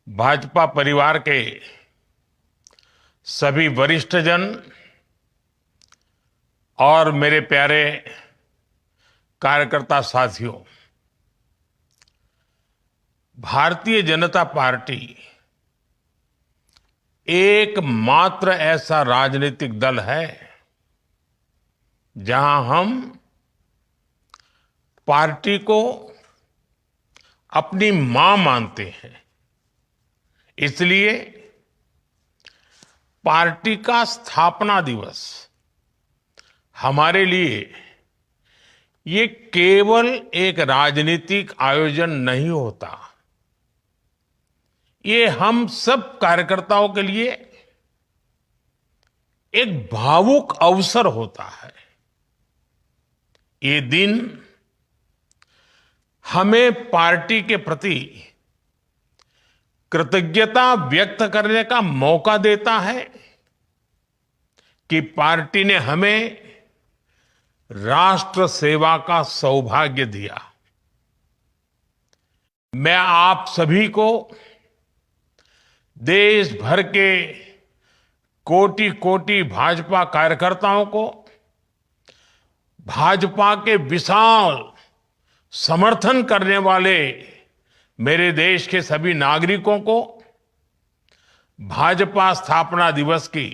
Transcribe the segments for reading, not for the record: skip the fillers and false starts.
भाजपा परिवार के सभी वरिष्ठजन और मेरे प्यारे कार्यकर्ता साथियों, भारतीय जनता पार्टी एकमात्र ऐसा राजनीतिक दल है जहां हम पार्टी को अपनी मां मानते हैं। इसलिए पार्टी का स्थापना दिवस हमारे लिए ये केवल एक राजनीतिक आयोजन नहीं होता, ये हम सब कार्यकर्ताओं के लिए एक भावुक अवसर होता है। ये दिन हमें पार्टी के प्रति कृतज्ञता व्यक्त करने का मौका देता है कि पार्टी ने हमें राष्ट्र सेवा का सौभाग्य दिया। मैं आप सभी को, देश भर के कोटि कोटि भाजपा कार्यकर्ताओं को, भाजपा के विशाल समर्थन करने वाले मेरे देश के सभी नागरिकों को भाजपा स्थापना दिवस की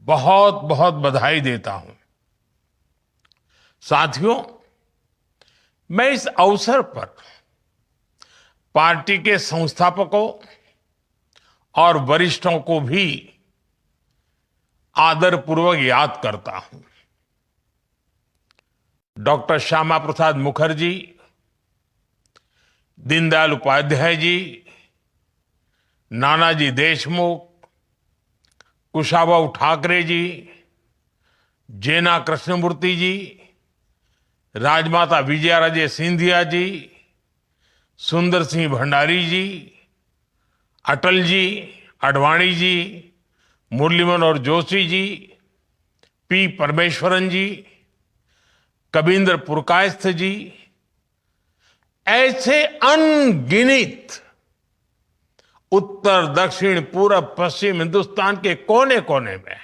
बहुत बहुत बधाई देता हूं। साथियों, मैं इस अवसर पर पार्टी के संस्थापकों और वरिष्ठों को भी आदरपूर्वक याद करता हूं। डॉक्टर श्यामा प्रसाद मुखर्जी, दीनदयाल उपाध्याय जी, नानाजी देशमुख, कुशाभाऊ ठाकरे जी, जेना कृष्णमूर्ति जी, राजमाता विजयाराजे सिंधिया जी, सुंदर सिंह भंडारी जी, अटल जी, आडवाणी जी, मुरली मनोहर जोशी जी, पी परमेश्वरन जी, कबींद्र पुरकायस्थ जी, ऐसे अनगिनत उत्तर दक्षिण पूरब पश्चिम हिंदुस्तान के कोने कोने में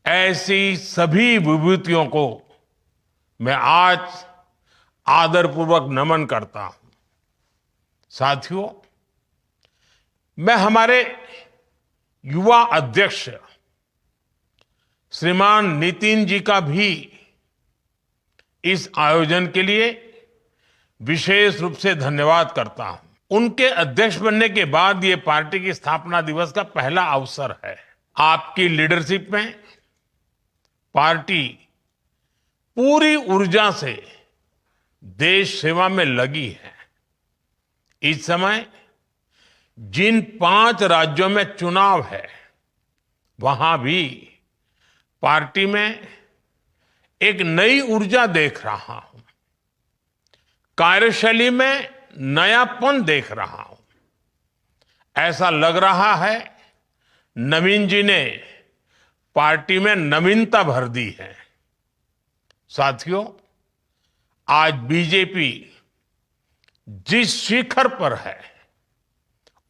ऐसी सभी विभूतियों को मैं आज आदरपूर्वक नमन करता हूं। साथियों, मैं हमारे युवा अध्यक्ष श्रीमान नितिन जी का भी इस आयोजन के लिए विशेष रूप से धन्यवाद करता हूं। उनके अध्यक्ष बनने के बाद ये पार्टी की स्थापना दिवस का पहला अवसर है। आपकी लीडरशिप में पार्टी पूरी ऊर्जा से देश सेवा में लगी है। इस समय जिन 5 राज्यों में चुनाव है, वहां भी पार्टी में एक नई ऊर्जा देख रहा हूं, कार्यशैली में नयापन देख रहा हूं। ऐसा लग रहा है नवीन जी ने पार्टी में नवीनता भर दी है। साथियों, आज बीजेपी जिस शिखर पर है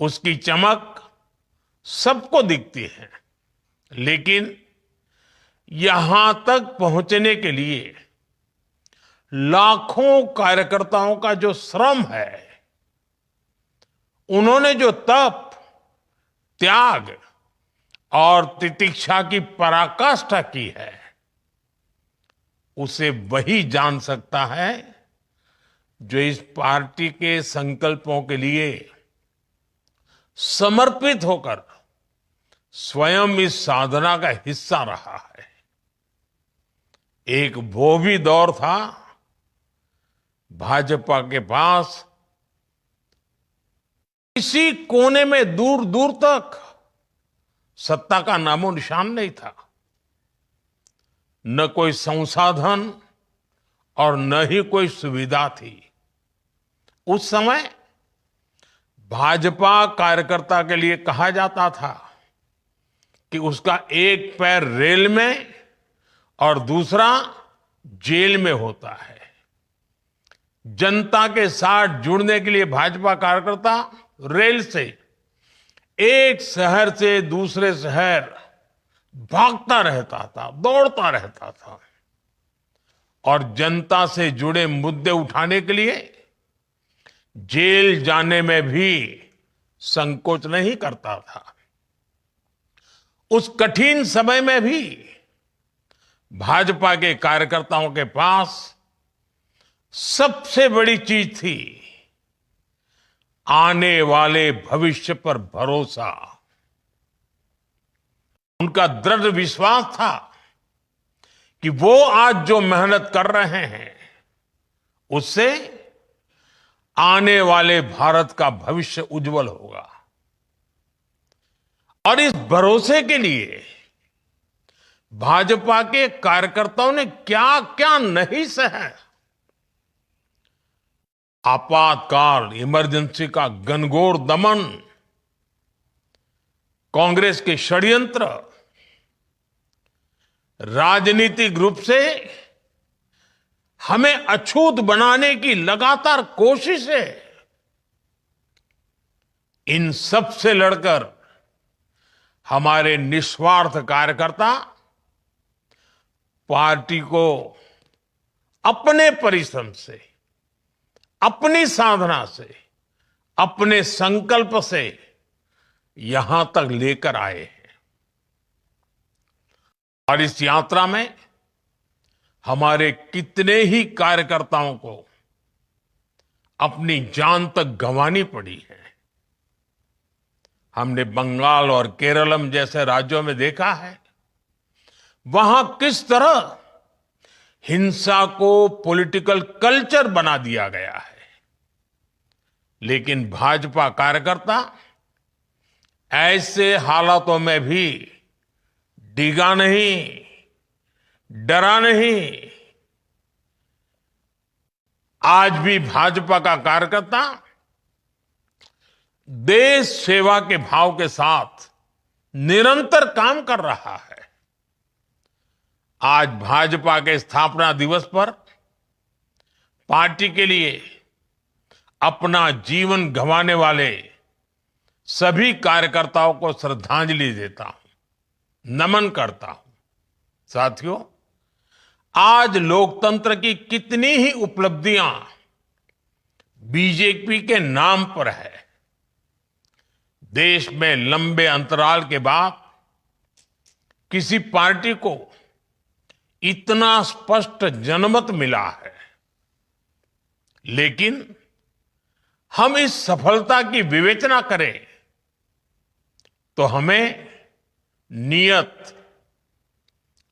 उसकी चमक सबको दिखती है, लेकिन यहां तक पहुंचने के लिए लाखों कार्यकर्ताओं का जो श्रम है, उन्होंने जो तप, त्याग और तितिक्षा की पराकाष्ठा की है, उसे वही जान सकता है जो इस पार्टी के संकल्पों के लिए समर्पित होकर स्वयं इस साधना का हिस्सा रहा है। एक वो भी दौर था भाजपा के पास किसी कोने में दूर दूर तक सत्ता का नामो निशान नहीं था, न कोई संसाधन और न ही कोई सुविधा थी। उस समय भाजपा कार्यकर्ता के लिए कहा जाता था कि उसका एक पैर रेल में और दूसरा जेल में होता है। जनता के साथ जुड़ने के लिए भाजपा कार्यकर्ता रेल से एक शहर से दूसरे शहर भागता रहता था, दौड़ता रहता था और जनता से जुड़े मुद्दे उठाने के लिए जेल जाने में भी संकोच नहीं करता था। उस कठिन समय में भी भाजपा के कार्यकर्ताओं के पास सबसे बड़ी चीज थी आने वाले भविष्य पर भरोसा। उनका दृढ़ विश्वास था कि वो आज जो मेहनत कर रहे हैं उससे आने वाले भारत का भविष्य उज्जवल होगा। और इस भरोसे के लिए भाजपा के कार्यकर्ताओं ने क्या क्या नहीं सहा। आपातकाल, इमरजेंसी का घनघोर दमन, कांग्रेस के षड्यंत्र, राजनीतिक रूप से हमें अछूत बनाने की लगातार कोशिशें, इन सब से लड़कर हमारे निस्वार्थ कार्यकर्ता पार्टी को अपने परिश्रम से, अपनी साधना से, अपने संकल्प से यहां तक लेकर आए हैं। और इस यात्रा में हमारे कितने ही कार्यकर्ताओं को अपनी जान तक गंवानी पड़ी है। हमने बंगाल और केरलम जैसे राज्यों में देखा है वहां किस तरह हिंसा को पॉलिटिकल कल्चर बना दिया गया है। लेकिन भाजपा कार्यकर्ता ऐसे हालातों में भी डिगा नहीं, डरा नहीं। आज भी भाजपा का कार्यकर्ता देश सेवा के भाव के साथ निरंतर काम कर रहा है। आज भाजपा के स्थापना दिवस पर पार्टी के लिए अपना जीवन गंवाने वाले सभी कार्यकर्ताओं को श्रद्धांजलि देता हूं, नमन करता हूं। साथियों, आज लोकतंत्र की कितनी ही उपलब्धियां बीजेपी के नाम पर है। देश में लंबे अंतराल के बाद किसी पार्टी को इतना स्पष्ट जनमत मिला है। लेकिन हम इस सफलता की विवेचना करें तो हमें नियत,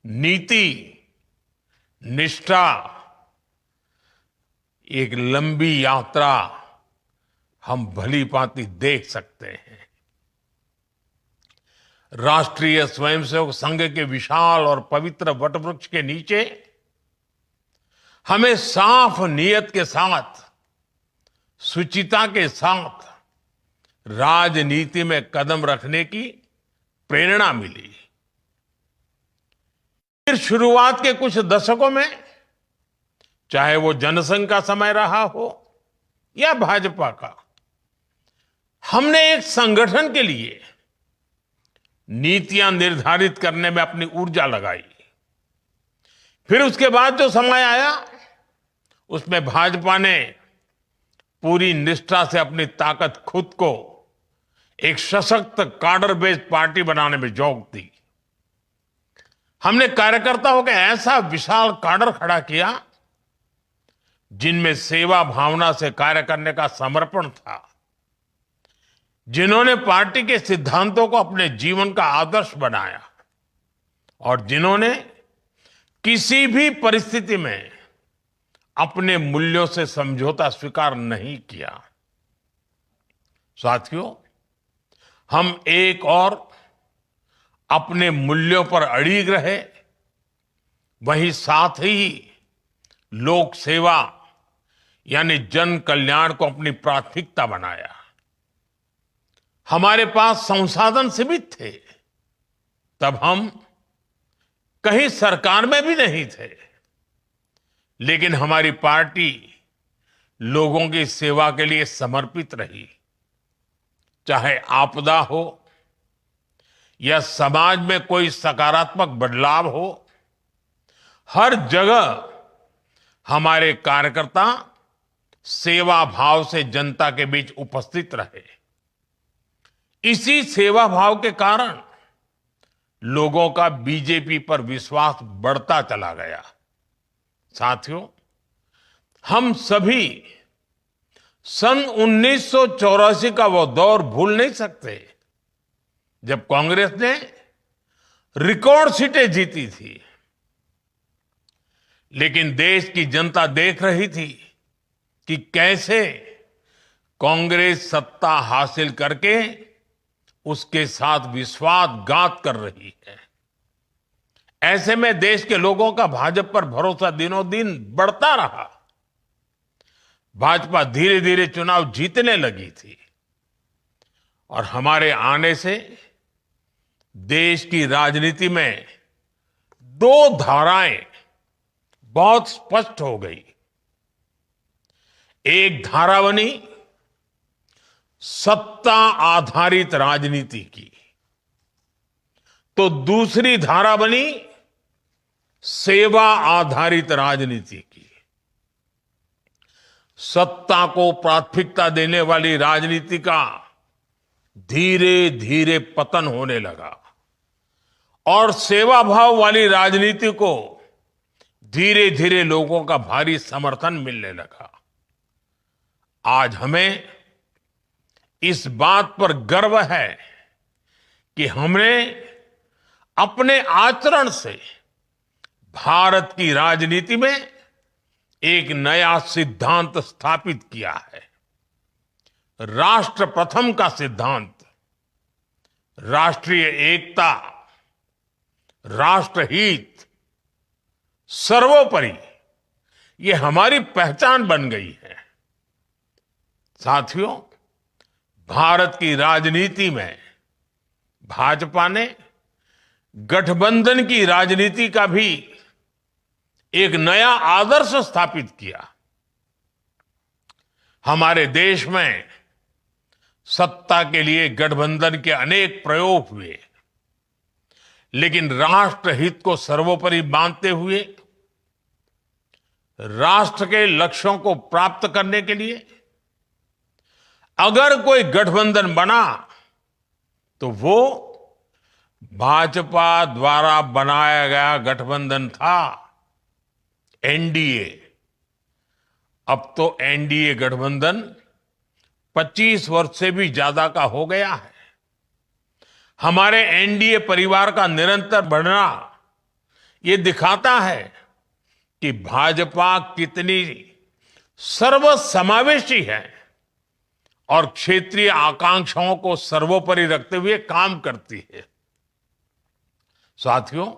नीति, निष्ठा, एक लंबी यात्रा हम भली भांति देख सकते हैं। राष्ट्रीय स्वयंसेवक संघ के विशाल और पवित्र वटवृक्ष के नीचे हमें साफ नियत के साथ, शुचिता के साथ राजनीति में कदम रखने की प्रेरणा मिली। फिर शुरुआत के कुछ दशकों में, चाहे वो जनसंघ का समय रहा हो या भाजपा का, हमने एक संगठन के लिए नीतियां निर्धारित करने में अपनी ऊर्जा लगाई। फिर उसके बाद जो समय आया उसमें भाजपा ने पूरी निष्ठा से अपनी ताकत खुद को एक सशक्त काडर बेस्ड पार्टी बनाने में झोंक दी। हमने कार्यकर्ताओं का ऐसा विशाल काडर खड़ा किया जिनमें सेवा भावना से कार्य करने का समर्पण था, जिन्होंने पार्टी के सिद्धांतों को अपने जीवन का आदर्श बनाया और जिन्होंने किसी भी परिस्थिति में अपने मूल्यों से समझौता स्वीकार नहीं किया। साथियों, हम एक और अपने मूल्यों पर अड़िग रहे, वहीं साथ ही लोक सेवा यानी जन कल्याण को अपनी प्राथमिकता बनाया। हमारे पास संसाधन सीमित थे, तब हम कहीं सरकार में भी नहीं थे, लेकिन हमारी पार्टी लोगों की सेवा के लिए समर्पित रही। चाहे आपदा हो या समाज में कोई सकारात्मक बदलाव हो, हर जगह हमारे कार्यकर्ता सेवा भाव से जनता के बीच उपस्थित रहे। इसी सेवा भाव के कारण लोगों का बीजेपी पर विश्वास बढ़ता चला गया। साथियों, हम सभी सन 1984 का वो दौर भूल नहीं सकते जब कांग्रेस ने रिकॉर्ड सीटें जीती थी, लेकिन देश की जनता देख रही थी कि कैसे कांग्रेस सत्ता हासिल करके उसके साथ विश्वासघात कर रही है। ऐसे में देश के लोगों का भाजपा पर भरोसा दिनों दिन बढ़ता रहा। भाजपा धीरे धीरे चुनाव जीतने लगी थी और हमारे आने से देश की राजनीति में दो धाराएं बहुत स्पष्ट हो गई। एक धारा बनी सत्ता आधारित राजनीति की, तो दूसरी धारा बनी सेवा आधारित राजनीति की। सत्ता को प्राथमिकता देने वाली राजनीति का धीरे धीरे पतन होने लगा और सेवा भाव वाली राजनीति को धीरे धीरे लोगों का भारी समर्थन मिलने लगा। आज हमें इस बात पर गर्व है कि हमने अपने आचरण से भारत की राजनीति में एक नया सिद्धांत स्थापित किया है। राष्ट्र प्रथम का सिद्धांत, राष्ट्रीय एकता, राष्ट्रहित, सर्वोपरि, ये हमारी पहचान बन गई है। साथियों, भारत की राजनीति में भाजपा ने गठबंधन की राजनीति का भी एक नया आदर्श स्थापित किया। हमारे देश में सत्ता के लिए गठबंधन के अनेक प्रयोग हुए, लेकिन राष्ट्रहित को सर्वोपरि मानते हुए राष्ट्र के लक्ष्यों को प्राप्त करने के लिए अगर कोई गठबंधन बना तो वो भाजपा द्वारा बनाया गया गठबंधन था, एनडीए। अब तो एनडीए गठबंधन 25 वर्ष से भी ज्यादा का हो गया है। हमारे एनडीए परिवार का निरंतर बढ़ना ये दिखाता है कि भाजपा कितनी सर्वसमावेशी है और क्षेत्रीय आकांक्षाओं को सर्वोपरि रखते हुए काम करती है। साथियों,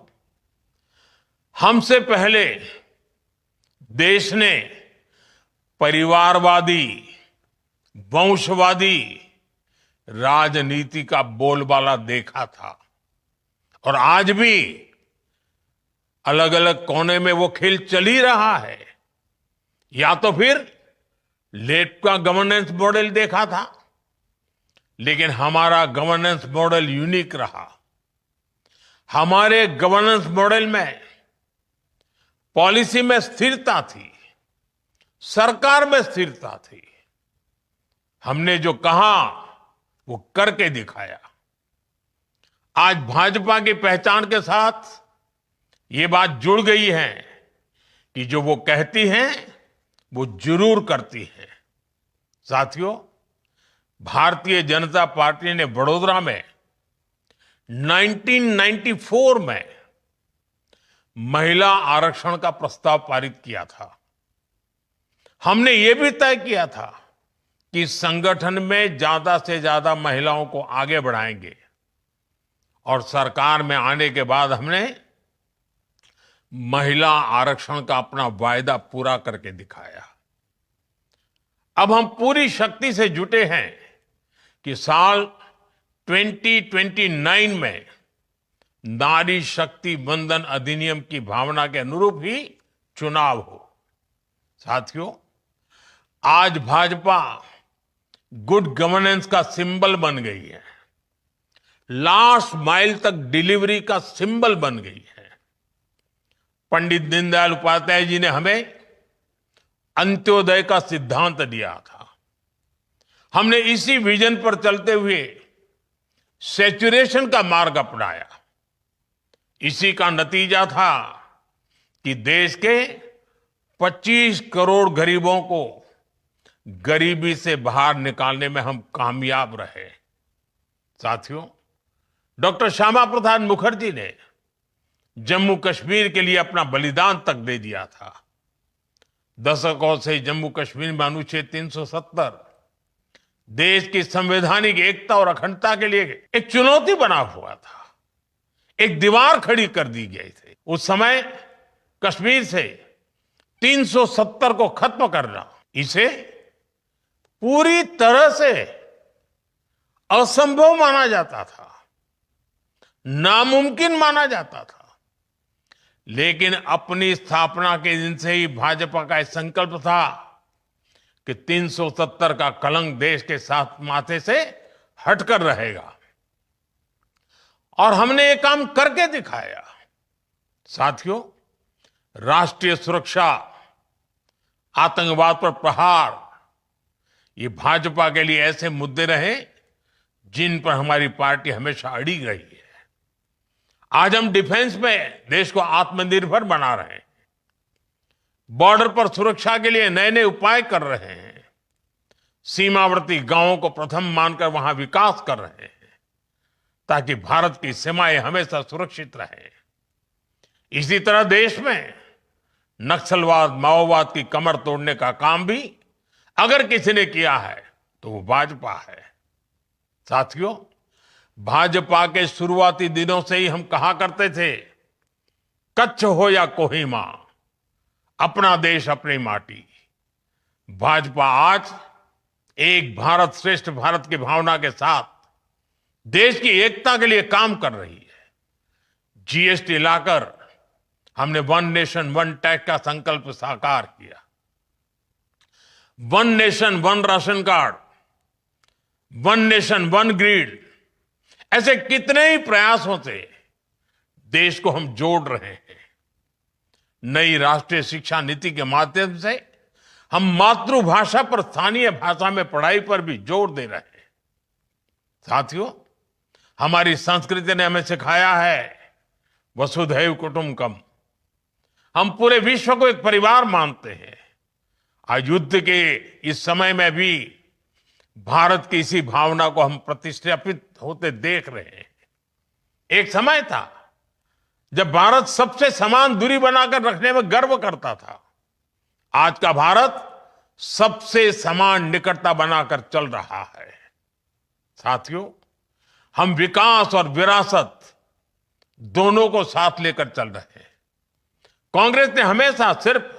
हमसे पहले देश ने परिवारवादी, वंशवादी राजनीति का बोलबाला देखा था और आज भी अलग अलग कोने में वो खेल चल ही रहा है। या तो फिर लेफ्ट का गवर्नेंस मॉडल देखा था, लेकिन हमारा गवर्नेंस मॉडल यूनिक रहा। हमारे गवर्नेंस मॉडल में पॉलिसी में स्थिरता थी, सरकार में स्थिरता थी। हमने जो कहा वो करके दिखाया। आज भाजपा की पहचान के साथ ये बात जुड़ गई है कि जो वो कहती हैं वो जरूर करती है। साथियों, भारतीय जनता पार्टी ने वडोदरा में 1994 में महिला आरक्षण का प्रस्ताव पारित किया था। हमने ये भी तय किया था कि संगठन में ज्यादा से ज्यादा महिलाओं को आगे बढ़ाएंगे और सरकार में आने के बाद हमने महिला आरक्षण का अपना वायदा पूरा करके दिखाया। अब हम पूरी शक्ति से जुटे हैं कि साल 2029 में नारी शक्ति वंदन अधिनियम की भावना के अनुरूप ही चुनाव हो। साथियों, आज भाजपा गुड गवर्नेंस का सिंबल बन गई है, लास्ट माइल तक डिलीवरी का सिंबल बन गई है। पंडित दीनदयाल उपाध्याय जी ने हमें अंत्योदय का सिद्धांत दिया था। हमने इसी विजन पर चलते हुए सैचुरेशन का मार्ग अपनाया। इसी का नतीजा था कि देश के 25 करोड़ गरीबों को गरीबी से बाहर निकालने में हम कामयाब रहे। साथियों, डॉक्टर श्यामा प्रसाद मुखर्जी ने जम्मू कश्मीर के लिए अपना बलिदान तक दे दिया था। दशकों से जम्मू कश्मीर में अनुच्छेद 370 देश की संवैधानिक एकता और अखंडता के लिए एक चुनौती बना हुआ था, एक दीवार खड़ी कर दी गई थी। उस समय कश्मीर से 370 को खत्म करना, इसे पूरी तरह से असंभव माना जाता था, नामुमकिन माना जाता था। लेकिन अपनी स्थापना के दिन से ही भाजपा का संकल्प था कि 370 का कलंक देश के साथ माथे से हटकर रहेगा, और हमने ये काम करके दिखाया। साथियों, राष्ट्रीय सुरक्षा, आतंकवाद पर प्रहार, ये भाजपा के लिए ऐसे मुद्दे रहे जिन पर हमारी पार्टी हमेशा अड़ी रही है। आज हम डिफेंस में देश को आत्मनिर्भर बना रहे हैं, बॉर्डर पर सुरक्षा के लिए नए नए उपाय कर रहे हैं, सीमावर्ती गांवों को प्रथम मानकर वहां विकास कर रहे हैं ताकि भारत की सीमाएं हमेशा सुरक्षित रहें। इसी तरह देश में नक्सलवाद, माओवाद की कमर तोड़ने का काम भी अगर किसी ने किया है तो वो भाजपा है। साथियों, भाजपा के शुरुआती दिनों से ही हम कहा करते थे, कच्छ हो या कोहिमा, अपना देश अपनी माटी। भाजपा आज एक भारत श्रेष्ठ भारत की भावना के साथ देश की एकता के लिए काम कर रही है। जीएसटी लाकर हमने वन नेशन वन टैक्स का संकल्प साकार किया। One nation one ration card, one nation one grid, ऐसे कितने ही प्रयासों से देश को हम जोड़ रहे हैं। नई राष्ट्रीय शिक्षा नीति के माध्यम से हम मातृभाषा पर स्थानीय भाषा में पढ़ाई पर भी जोर दे रहे हैं। साथियों, हमारी संस्कृति ने हमें सिखाया है वसुधैव कुटुंबकम। हम पूरे विश्व को एक परिवार मानते हैं। आज युद्ध के इस समय में भी भारत की इसी भावना को हम प्रतिष्ठापित होते देख रहे हैं। एक समय था जब भारत सबसे समान दूरी बनाकर रखने में गर्व करता था। आज का भारत सबसे समान निकटता बनाकर चल रहा है। साथियों, हम विकास और विरासत दोनों को साथ लेकर चल रहे हैं। कांग्रेस ने हमेशा सिर्फ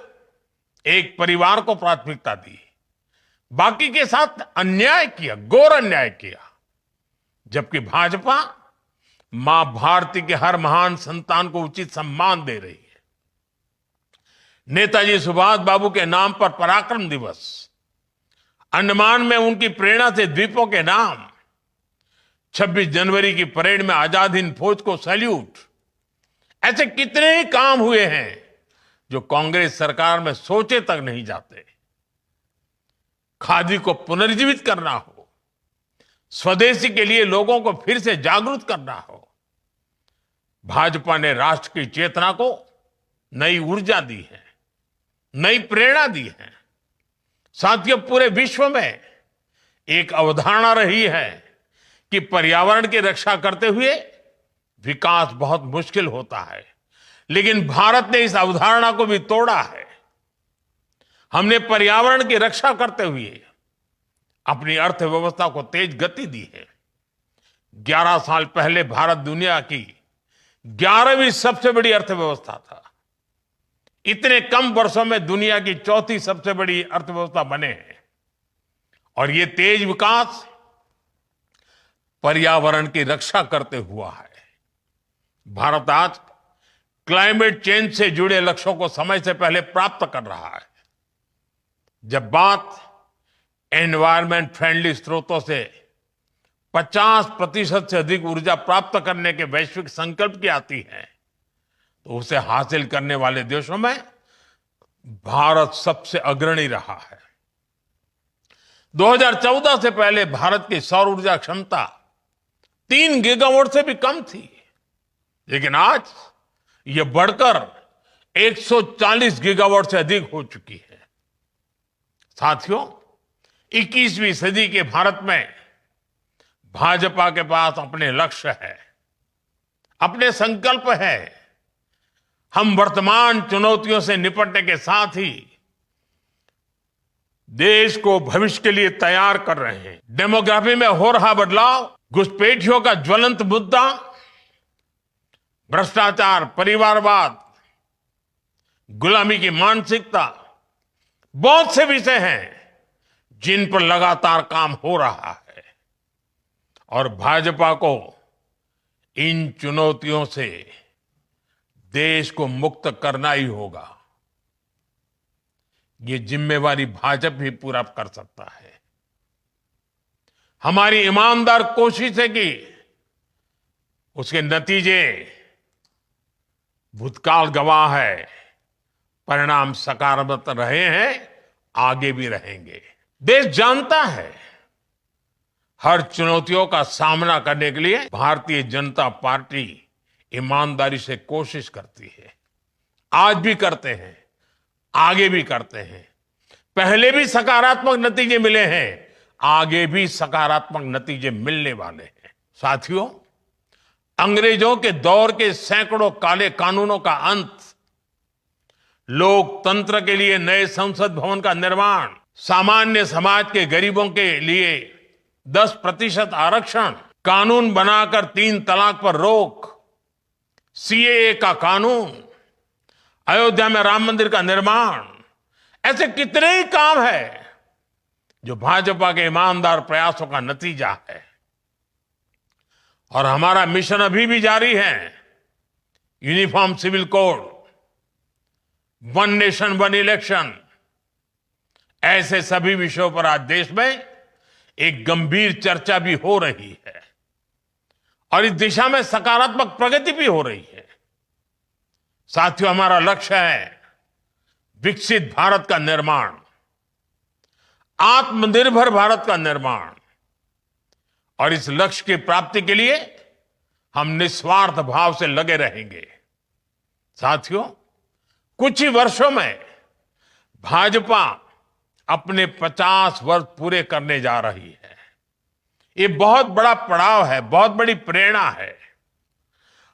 एक परिवार को प्राथमिकता दी, बाकी के साथ अन्याय किया, घोर अन्याय किया। जबकि भाजपा मां भारती के हर महान संतान को उचित सम्मान दे रही है। नेताजी सुभाष बाबू के नाम पर पराक्रम दिवस, अंडमान में उनकी प्रेरणा से द्वीपों के नाम, 26 जनवरी की परेड में आजाद हिंद फौज को सैल्यूट, ऐसे कितने ही काम हुए हैं जो कांग्रेस सरकार में सोचे तक नहीं जाते। खादी को पुनर्जीवित करना हो, स्वदेशी के लिए लोगों को फिर से जागरूक करना हो, भाजपा ने राष्ट्र की चेतना को नई ऊर्जा दी है, नई प्रेरणा दी है। साथियों, पूरे विश्व में एक अवधारणा रही है कि पर्यावरण की रक्षा करते हुए विकास बहुत मुश्किल होता है, लेकिन भारत ने इस अवधारणा को भी तोड़ा है। हमने पर्यावरण की रक्षा करते हुए अपनी अर्थव्यवस्था को तेज गति दी है। 11 साल पहले भारत दुनिया की 11वीं सबसे बड़ी अर्थव्यवस्था था। इतने कम वर्षों में दुनिया की 4थी सबसे बड़ी अर्थव्यवस्था बने हैं। और ये तेज विकास पर्यावरण की रक्षा करते हुआ है। भारत आज क्लाइमेट चेंज से जुड़े लक्ष्यों को समय से पहले प्राप्त कर रहा है। जब बात एनवायरमेंट फ्रेंडली स्रोतों से 50% से अधिक ऊर्जा प्राप्त करने के वैश्विक संकल्प की आती है, तो उसे हासिल करने वाले देशों में भारत सबसे अग्रणी रहा है। 2014 से पहले भारत की सौर ऊर्जा क्षमता 3 गीगावाट से भी कम थी, लेकिन आज यह बढ़कर 140 गीगावाट से अधिक हो चुकी है। साथियों, 21वीं सदी के भारत में भाजपा के पास अपने लक्ष्य है, अपने संकल्प है। हम वर्तमान चुनौतियों से निपटने के साथ ही देश को भविष्य के लिए तैयार कर रहे हैं। डेमोग्राफी में हो रहा बदलाव, घुसपैठियों का ज्वलंत मुद्दा, भ्रष्टाचार, परिवारवाद, गुलामी की मानसिकता, बहुत से विषय हैं जिन पर लगातार काम हो रहा है और भाजपा को इन चुनौतियों से देश को मुक्त करना ही होगा। ये जिम्मेवारी भाजपा ही पूरा कर सकता है। हमारी ईमानदार कोशिश है कि उसके नतीजे भूतकाल गवाह है, परिणाम सकारात्मक रहे हैं, आगे भी रहेंगे। देश जानता है हर चुनौतियों का सामना करने के लिए भारतीय जनता पार्टी ईमानदारी से कोशिश करती है। आज भी करते हैं, आगे भी करते हैं। पहले भी सकारात्मक नतीजे मिले हैं, आगे भी सकारात्मक नतीजे मिलने वाले हैं। साथियों, अंग्रेजों के दौर के सैकड़ों काले कानूनों का अंत, लोकतंत्र के लिए नए संसद भवन का निर्माण, सामान्य समाज के गरीबों के लिए 10% आरक्षण, कानून बनाकर 3 तलाक पर रोक, सीएए का कानून, अयोध्या में राम मंदिर का निर्माण, ऐसे कितने ही काम है जो भाजपा के ईमानदार प्रयासों का नतीजा है। और हमारा मिशन अभी भी जारी है। Uniform civil code, one nation one election, ऐसे सभी विषयों पर आज देश में एक गंभीर चर्चा भी हो रही है और इस दिशा में सकारात्मक प्रगति भी हो रही है। साथियों, हमारा लक्ष्य है विकसित भारत का निर्माण, आत्मनिर्भर भारत का निर्माण, और इस लक्ष्य की प्राप्ति के लिए हम निस्वार्थ भाव से लगे रहेंगे। साथियों, कुछ ही वर्षों में भाजपा अपने 50 वर्ष पूरे करने जा रही है। ये बहुत बड़ा पड़ाव है, बहुत बड़ी प्रेरणा है।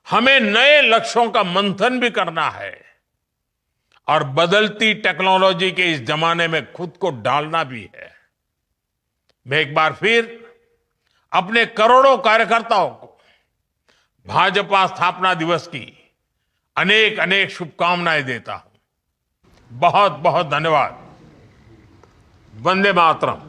हमें नए लक्ष्यों का मंथन भी करना है और बदलती टेक्नोलॉजी के इस जमाने में खुद को डालना भी है। मैं एक बार फिर अपने करोड़ों कार्यकर्ताओं को भाजपा स्थापना दिवस की अनेक अनेक शुभकामनाएं देता हूं। बहुत बहुत धन्यवाद। वंदे मातरम।